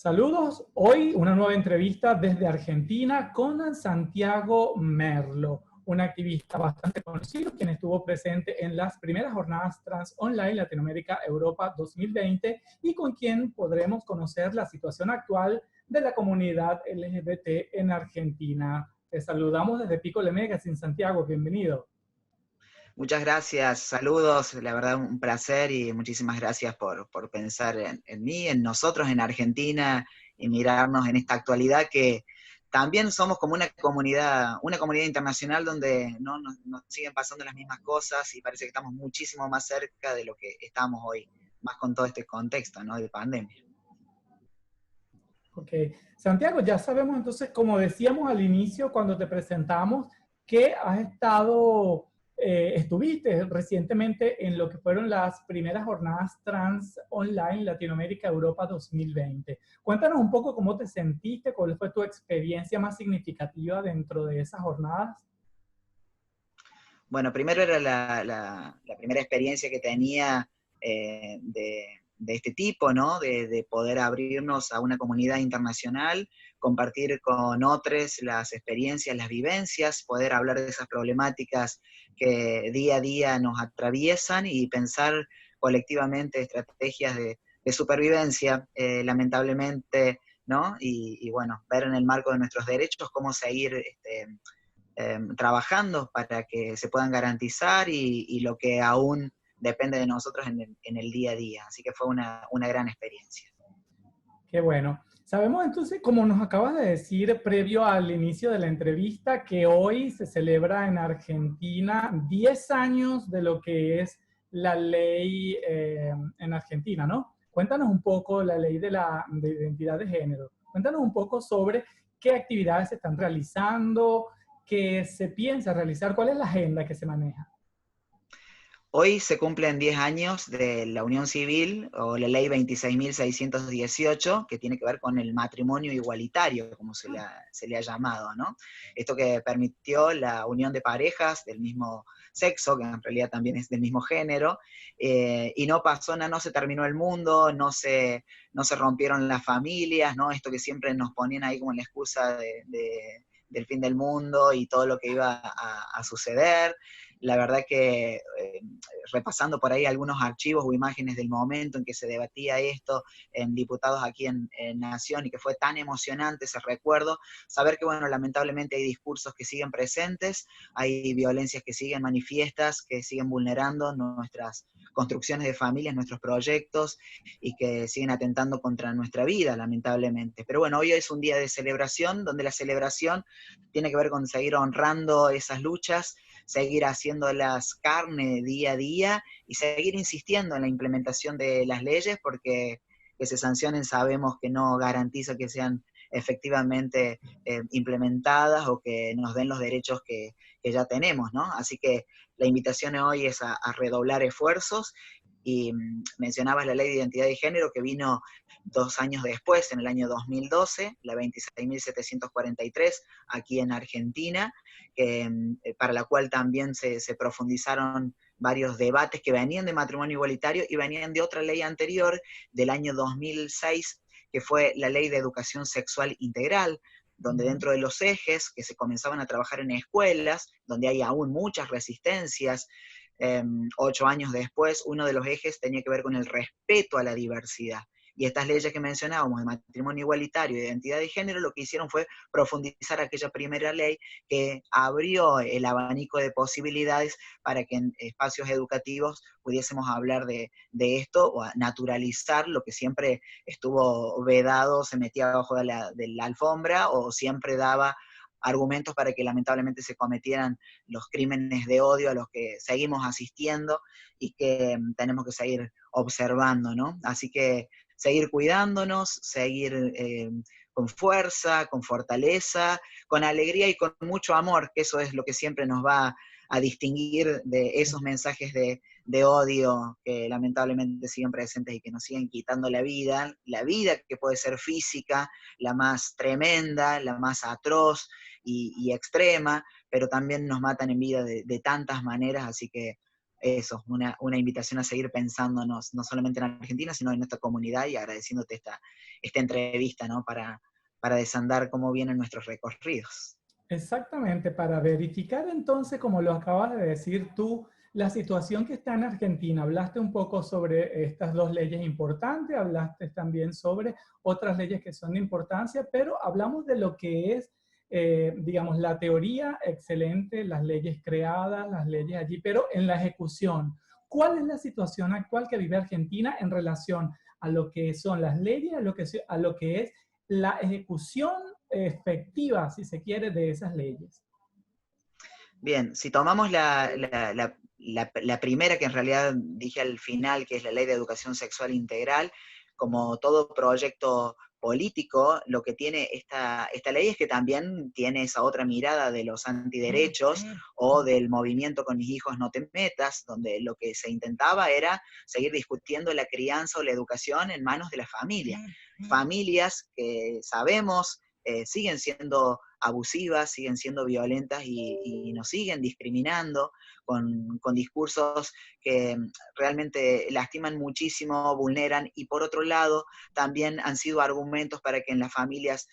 Saludos, hoy una nueva entrevista desde Argentina con Santiago Merlo, un activista bastante conocido, quien estuvo presente en las primeras jornadas Trans Online Latinoamérica Europa 2020 y con quien podremos conocer la situación actual de la comunidad LGBT en Argentina. Te saludamos desde Pico Le Magazine, Santiago, bienvenido. Muchas gracias, saludos, la verdad un placer y muchísimas gracias por pensar en mí, en nosotros, en Argentina y mirarnos en esta actualidad que también somos como una comunidad internacional donde no nos siguen pasando las mismas cosas y parece que estamos muchísimo más cerca de lo que estamos hoy, más con todo este contexto, ¿no?, de pandemia. Ok, Santiago, ya sabemos entonces, como decíamos al inicio cuando te presentamos, que estuviste recientemente en lo que fueron las primeras jornadas Trans Online Latinoamérica Europa 2020. Cuéntanos un poco cómo te sentiste, cuál fue tu experiencia más significativa dentro de esas jornadas. Bueno, primero era la primera experiencia que tenía de este tipo, ¿no? De poder abrirnos a una comunidad internacional, compartir con otros las experiencias, las vivencias, poder hablar de esas problemáticas que día a día nos atraviesan y pensar colectivamente estrategias de supervivencia, lamentablemente, ¿no? Y bueno, ver en el marco de nuestros derechos cómo seguir trabajando para que se puedan garantizar y lo que aún depende de nosotros en el día a día. Así que fue una gran experiencia. Qué bueno. Sabemos entonces, como nos acabas de decir previo al inicio de la entrevista, que hoy se celebra en Argentina 10 años de lo que es la ley en Argentina, ¿no? Cuéntanos un poco la ley de identidad de género. Cuéntanos un poco sobre qué actividades se están realizando, qué se piensa realizar, cuál es la agenda que se maneja. Hoy se cumplen 10 años de la unión civil o la ley 26.618, que tiene que ver con el matrimonio igualitario, como se le ha llamado, ¿no? Esto que permitió la unión de parejas del mismo sexo, que en realidad también es del mismo género, y no pasó nada, no se terminó el mundo, no se rompieron las familias, ¿no? Esto que siempre nos ponían ahí como la excusa del fin del mundo y todo lo que iba a suceder. La verdad que repasando por ahí algunos archivos o imágenes del momento en que se debatía esto en diputados aquí en Nación y que fue tan emocionante ese recuerdo, saber que, bueno, lamentablemente hay discursos que siguen presentes, hay violencias que siguen manifiestas, que siguen vulnerando nuestras construcciones de familias, nuestros proyectos y que siguen atentando contra nuestra vida, lamentablemente. Pero bueno, hoy es un día de celebración, donde la celebración tiene que ver con seguir honrando esas luchas, seguir haciéndolas carne día a día y seguir insistiendo en la implementación de las leyes, porque que se sancionen sabemos que no garantiza que sean efectivamente implementadas o que nos den los derechos que ya tenemos, ¿no? Así que la invitación hoy es a redoblar esfuerzos y mencionabas la ley de identidad de género que vino 2 años después, en el año 2012, la 26.743, aquí en Argentina, para la cual también se profundizaron varios debates que venían de matrimonio igualitario y venían de otra ley anterior, del año 2006, que fue la Ley de Educación Sexual Integral, donde dentro de los ejes que se comenzaban a trabajar en escuelas, donde hay aún muchas resistencias, 8 años después, uno de los ejes tenía que ver con el respeto a la diversidad. Y estas leyes que mencionábamos de matrimonio igualitario y de identidad de género lo que hicieron fue profundizar aquella primera ley que abrió el abanico de posibilidades para que en espacios educativos pudiésemos hablar de esto o naturalizar lo que siempre estuvo vedado, se metía abajo de la alfombra o siempre daba argumentos para que lamentablemente se cometieran los crímenes de odio a los que seguimos asistiendo y que tenemos que seguir observando, ¿no? Así que seguir cuidándonos, seguir con fuerza, con fortaleza, con alegría y con mucho amor, que eso es lo que siempre nos va a distinguir de esos mensajes de odio que lamentablemente siguen presentes y que nos siguen quitando la vida que puede ser física, la más tremenda, la más atroz y extrema, pero también nos matan en vida de tantas maneras, así que eso, una invitación a seguir pensándonos, no solamente en Argentina, sino en nuestra comunidad, y agradeciéndote esta entrevista, ¿no? Para desandar cómo vienen nuestros recorridos. Exactamente, para verificar entonces, como lo acabas de decir tú, la situación que está en Argentina. Hablaste un poco sobre estas dos leyes importantes, hablaste también sobre otras leyes que son de importancia, pero hablamos de lo que es, digamos, la teoría excelente, las leyes creadas, las leyes allí, pero en la ejecución. ¿Cuál es la situación actual que vive Argentina en relación a lo que son las leyes, a lo que es la ejecución efectiva, si se quiere, de esas leyes? Bien, si tomamos la primera, que en realidad dije al final, que es la Ley de Educación Sexual Integral, como todo proyecto político, lo que tiene esta ley es que también tiene esa otra mirada de los antiderechos o del movimiento Con mis hijos no te metas, donde lo que se intentaba era seguir discutiendo la crianza o la educación en manos de la familia. Familias que sabemos siguen siendo abusivas, siguen siendo violentas y nos siguen discriminando con discursos que realmente lastiman muchísimo, vulneran, y por otro lado también han sido argumentos para que en las familias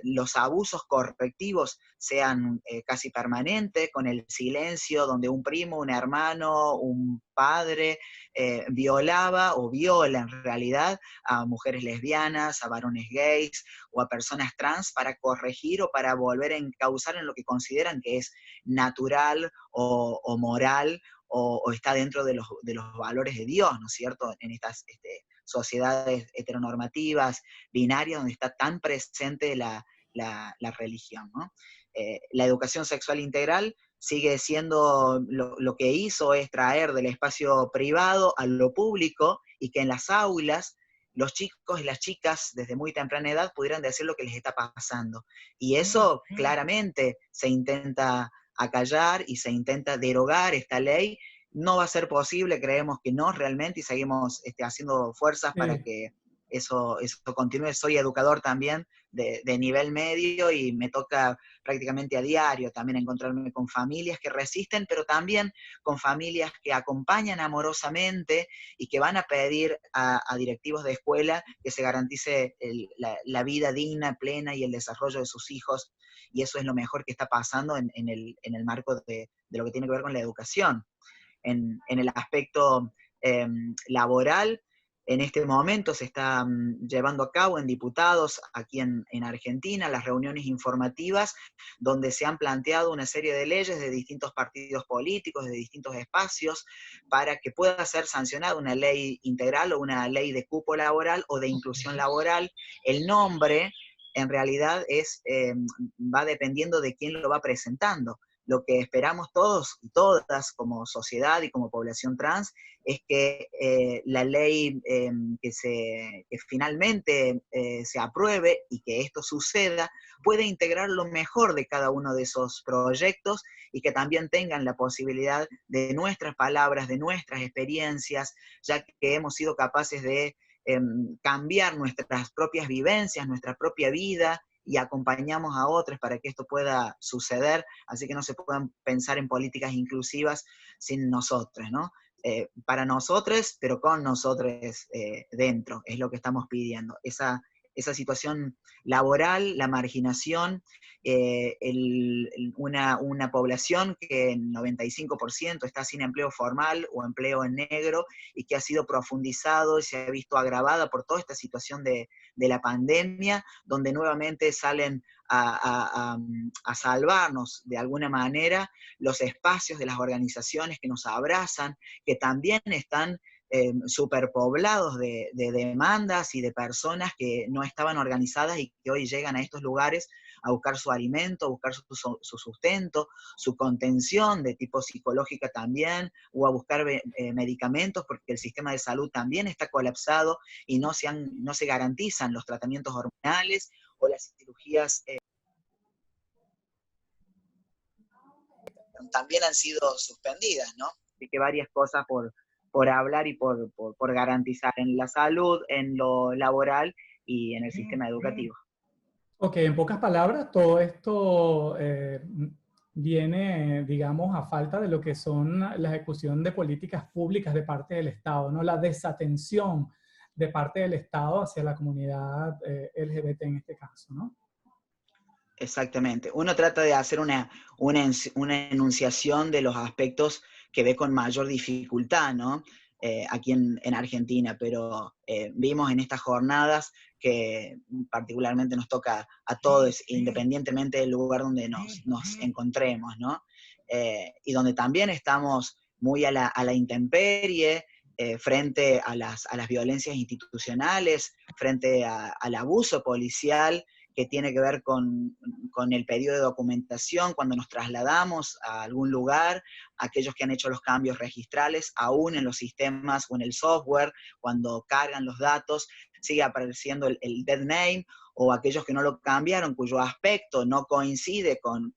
los abusos correctivos sean casi permanentes, con el silencio donde un primo, un hermano, un padre violaba o viola en realidad a mujeres lesbianas, a varones gays o a personas trans, para corregir o para volver a encauzar en lo que consideran que es natural o moral o está dentro de los valores de Dios, ¿no es cierto? En estas sociedades heteronormativas, binarias, donde está tan presente la religión, ¿no? La educación sexual integral sigue siendo, lo que hizo es traer del espacio privado a lo público, y que en las aulas los chicos y las chicas desde muy temprana edad pudieran decir lo que les está pasando. Y eso claramente se intenta acallar y se intenta derogar esta ley. No va a ser posible, creemos que no realmente, y seguimos haciendo fuerzas para Sí. que eso continúe. Soy educador también de nivel medio, y me toca prácticamente a diario también encontrarme con familias que resisten, pero también con familias que acompañan amorosamente y que van a pedir a directivos de escuela que se garantice la vida digna, plena, y el desarrollo de sus hijos, y eso es lo mejor que está pasando en el marco de lo que tiene que ver con la educación. En el aspecto laboral, en este momento se está llevando a cabo en diputados aquí en Argentina las reuniones informativas, donde se han planteado una serie de leyes de distintos partidos políticos, de distintos espacios, para que pueda ser sancionada una ley integral o una ley de cupo laboral o de inclusión laboral. El nombre en realidad va dependiendo de quién lo va presentando. Lo que esperamos todos y todas como sociedad y como población trans es que la ley que finalmente se apruebe y que esto suceda pueda integrar lo mejor de cada uno de esos proyectos, y que también tengan la posibilidad de nuestras palabras, de nuestras experiencias, ya que hemos sido capaces de cambiar nuestras propias vivencias, nuestra propia vida, y acompañamos a otros para que esto pueda suceder, así que no se puedan pensar en políticas inclusivas sin nosotros, ¿no? Para nosotros, pero con nosotros dentro, es lo que estamos pidiendo. Esa situación laboral, la marginación, una población que en 95% está sin empleo formal o empleo en negro, y que ha sido profundizado y se ha visto agravada por toda esta situación de la pandemia, donde nuevamente salen a salvarnos de alguna manera los espacios de las organizaciones que nos abrazan, que también están superpoblados de demandas y de personas que no estaban organizadas y que hoy llegan a estos lugares a buscar su alimento, a buscar su sustento, su contención de tipo psicológica también, o a buscar medicamentos, porque el sistema de salud también está colapsado y no se garantizan los tratamientos hormonales o las cirugías. También han sido suspendidas, ¿no? Así que varias cosas por hablar y por garantizar en la salud, en lo laboral y en el sistema educativo. Ok, en pocas palabras, todo esto viene, digamos, a falta de lo que son la ejecución de políticas públicas de parte del Estado, ¿no? La desatención de parte del Estado hacia la comunidad LGBT en este caso, ¿no? Exactamente. Uno trata de hacer una enunciación de los aspectos que ve con mayor dificultad, ¿no? Aquí en Argentina, pero vimos en estas jornadas que particularmente nos toca a todos, independientemente del lugar donde nos encontremos, ¿no? Y donde también estamos muy a la intemperie, frente a las violencias institucionales, frente al abuso policial, que tiene que ver con el pedido de documentación cuando nos trasladamos a algún lugar, aquellos que han hecho los cambios registrales, aún en los sistemas o en el software, cuando cargan los datos, sigue apareciendo el dead name, o aquellos que no lo cambiaron, cuyo aspecto no coincide con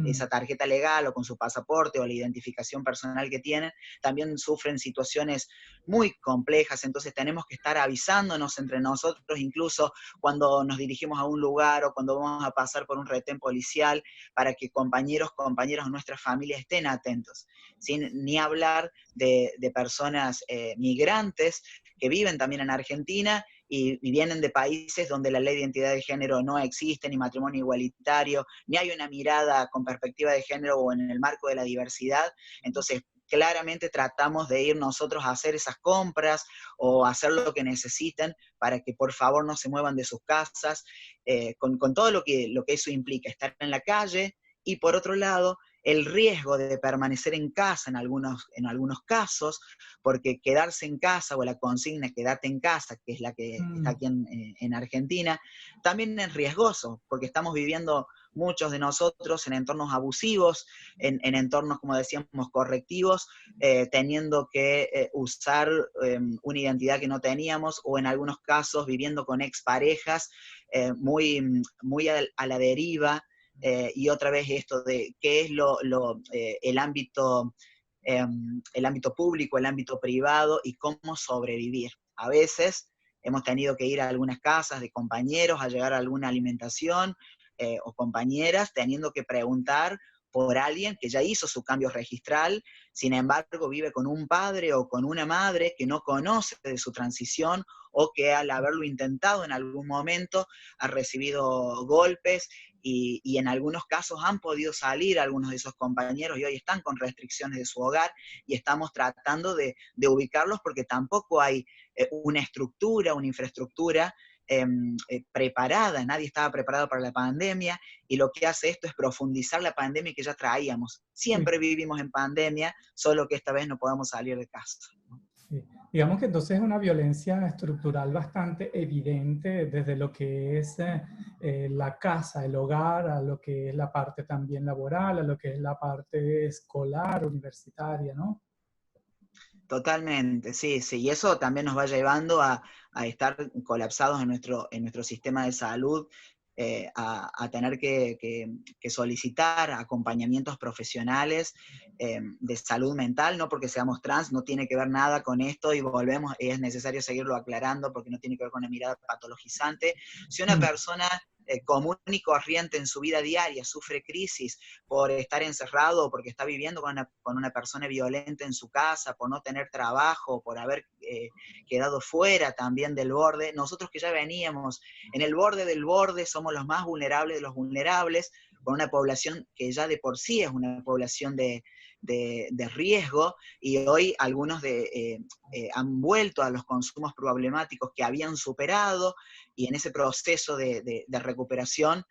esa tarjeta legal o con su pasaporte o la identificación personal que tienen, también sufren situaciones muy complejas. Entonces tenemos que estar avisándonos entre nosotros, incluso cuando nos dirigimos a un lugar o cuando vamos a pasar por un retén policial, para que compañeros de nuestra familia estén atentos, sin ni hablar de personas migrantes que viven también en Argentina y vienen de países donde la ley de identidad de género no existe, ni matrimonio igualitario, ni hay una mirada con perspectiva de género o en el marco de la diversidad. Entonces, claramente tratamos de ir nosotros a hacer esas compras o hacer lo que necesiten para que por favor no se muevan de sus casas, con todo lo que eso implica, estar en la calle, y por otro lado, el riesgo de permanecer en casa en algunos casos, porque quedarse en casa o la consigna quédate en casa, que es la que está aquí en Argentina, también es riesgoso, porque estamos viviendo muchos de nosotros en entornos abusivos, en entornos, como decíamos, correctivos, teniendo que usar una identidad que no teníamos, o en algunos casos viviendo con exparejas muy a la deriva. Y otra vez esto de qué es el ámbito público, el ámbito privado y cómo sobrevivir. A veces hemos tenido que ir a algunas casas de compañeros a llegar a alguna alimentación, o compañeras teniendo que preguntar por alguien que ya hizo su cambio registral, sin embargo vive con un padre o con una madre que no conoce de su transición, o que al haberlo intentado en algún momento ha recibido golpes, y en algunos casos han podido salir algunos de esos compañeros y hoy están con restricciones de su hogar, y estamos tratando de ubicarlos porque tampoco hay una estructura, una infraestructura preparada. Nadie estaba preparado para la pandemia, y lo que hace esto es profundizar la pandemia que ya traíamos. Siempre vivimos en pandemia, solo que esta vez no podemos salir de casa. Sí. Digamos que entonces es una violencia estructural bastante evidente desde lo que es la casa, el hogar, a lo que es la parte también laboral, a lo que es la parte escolar, universitaria, ¿no? Totalmente, sí, sí, y eso también nos va llevando a estar colapsados en nuestro sistema de salud, a tener que solicitar acompañamientos profesionales de salud mental, no porque seamos trans, no tiene que ver nada con esto, y volvemos, es necesario seguirlo aclarando porque no tiene que ver con una mirada patologizante. Si una persona común y corriente en su vida diaria sufre crisis por estar encerrado, o porque está viviendo con una persona violenta en su casa, por no tener trabajo, por haber quedado fuera también del borde, nosotros que ya veníamos en el borde del borde, somos los más vulnerables de los vulnerables, con una población que ya de por sí es una población de riesgo, y hoy algunos han vuelto a los consumos problemáticos que habían superado, y en ese proceso de recuperación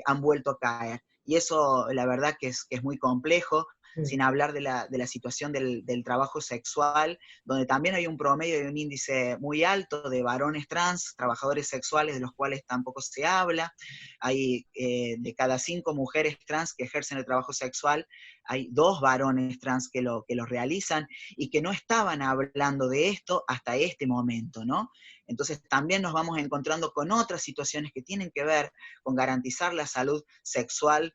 han vuelto a caer. Y eso la verdad que es muy complejo, sin hablar de la situación del trabajo sexual, donde también hay un promedio y un índice muy alto de varones trans, trabajadores sexuales, de los cuales tampoco se habla. Hay de cada 5 mujeres trans que ejercen el trabajo sexual, hay 2 varones trans que lo realizan, y que no estaban hablando de esto hasta este momento, ¿no? Entonces también nos vamos encontrando con otras situaciones que tienen que ver con garantizar la salud sexual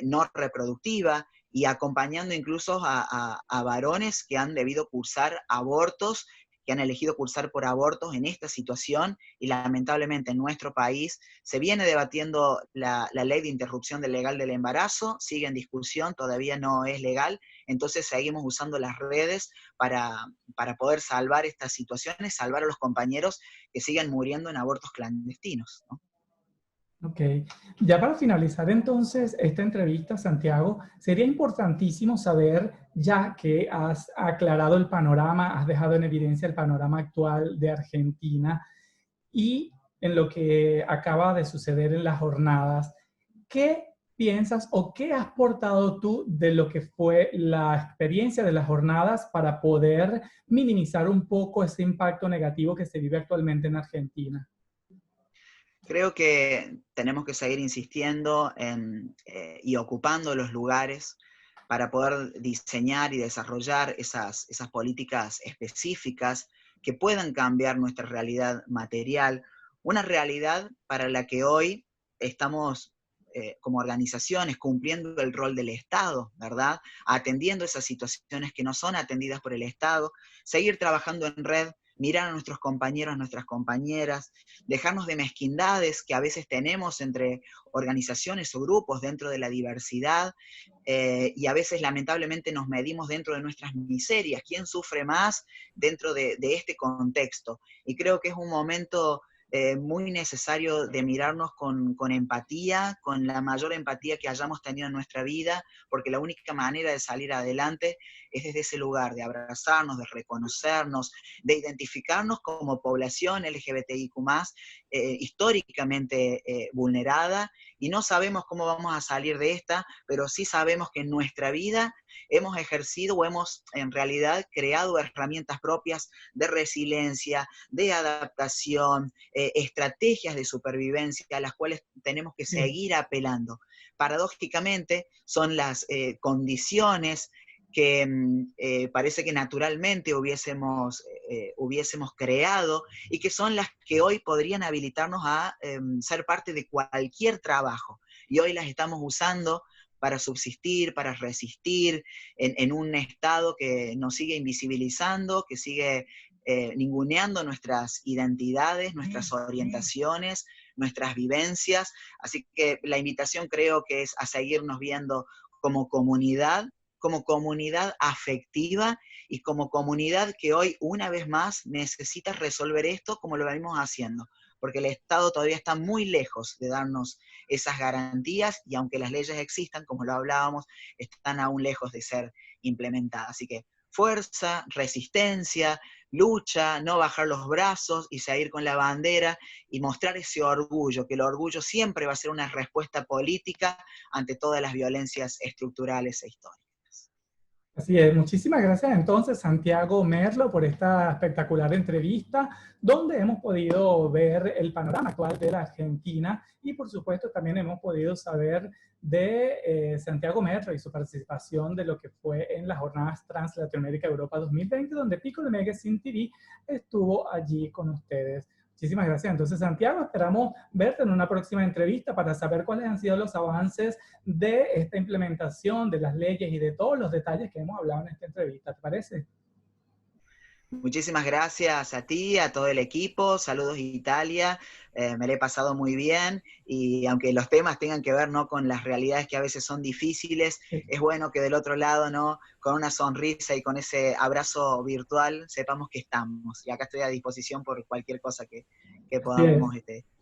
no reproductiva, y acompañando incluso a varones que han debido cursar abortos que han elegido cursar por abortos en esta situación, y lamentablemente en nuestro país se viene debatiendo la ley de interrupción legal del embarazo, sigue en discusión, todavía no es legal, entonces seguimos usando las redes para poder salvar estas situaciones, salvar a los compañeros que siguen muriendo en abortos clandestinos, ¿no? Ok, ya para finalizar entonces esta entrevista, Santiago, sería importantísimo saber, ya que has aclarado el panorama, has dejado en evidencia el panorama actual de Argentina y en lo que acaba de suceder en las jornadas, ¿qué piensas o qué has portado tú de lo que fue la experiencia de las jornadas para poder minimizar un poco ese impacto negativo que se vive actualmente en Argentina? Creo que tenemos que seguir insistiendo y ocupando los lugares para poder diseñar y desarrollar esas políticas específicas que puedan cambiar nuestra realidad material, una realidad para la que hoy estamos como organizaciones cumpliendo el rol del Estado, ¿verdad? Atendiendo esas situaciones que no son atendidas por el Estado, seguir trabajando en red, mirar a nuestros compañeros, nuestras compañeras, dejarnos de mezquindades que a veces tenemos entre organizaciones o grupos dentro de la diversidad, y a veces lamentablemente nos medimos dentro de nuestras miserias, quién sufre más dentro de este contexto. Y creo que es un momento muy necesario de mirarnos con empatía, con la mayor empatía que hayamos tenido en nuestra vida, porque la única manera de salir adelante es desde ese lugar, de abrazarnos, de reconocernos, de identificarnos como población LGBTIQ+, históricamente vulnerada, y no sabemos cómo vamos a salir de esta, pero sí sabemos que en nuestra vida hemos ejercido o hemos en realidad creado herramientas propias de resiliencia, de adaptación, estrategias de supervivencia a las cuales tenemos que seguir apelando. Paradójicamente son las condiciones que parece que naturalmente hubiésemos creado y que son las que hoy podrían habilitarnos a ser parte de cualquier trabajo. Y hoy las estamos usando para subsistir, para resistir en un estado que nos sigue invisibilizando, que sigue ninguneando nuestras identidades, nuestras orientaciones, nuestras vivencias. Así que la invitación creo que es a seguirnos viendo como comunidad afectiva y como comunidad que hoy una vez más necesita resolver esto como lo venimos haciendo, porque el Estado todavía está muy lejos de darnos esas garantías, y aunque las leyes existan, como lo hablábamos, están aún lejos de ser implementadas. Así que fuerza, resistencia, lucha, no bajar los brazos y seguir con la bandera y mostrar ese orgullo, que el orgullo siempre va a ser una respuesta política ante todas las violencias estructurales e históricas. Así es, muchísimas gracias entonces Santiago Merlo por esta espectacular entrevista donde hemos podido ver el panorama actual de la Argentina y por supuesto también hemos podido saber de Santiago Merlo y su participación de lo que fue en las jornadas Trans Latinoamérica Europa 2020 donde Piccolo Magazine TV estuvo allí con ustedes. Muchísimas gracias. Entonces, Santiago, esperamos verte en una próxima entrevista para saber cuáles han sido los avances de esta implementación de las leyes y de todos los detalles que hemos hablado en esta entrevista. ¿Te parece? Muchísimas gracias a ti, a todo el equipo, saludos Italia, me lo he pasado muy bien, y aunque los temas tengan que ver, ¿no?, con las realidades que a veces son difíciles, es bueno que del otro lado, ¿no?, con una sonrisa y con ese abrazo virtual sepamos que estamos, y acá estoy a disposición por cualquier cosa que Así es. podamos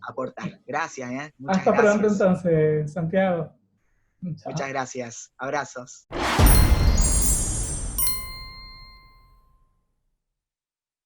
aportar. Gracias, muchas Hasta pronto gracias. entonces, Santiago. Chao. Muchas gracias, abrazos.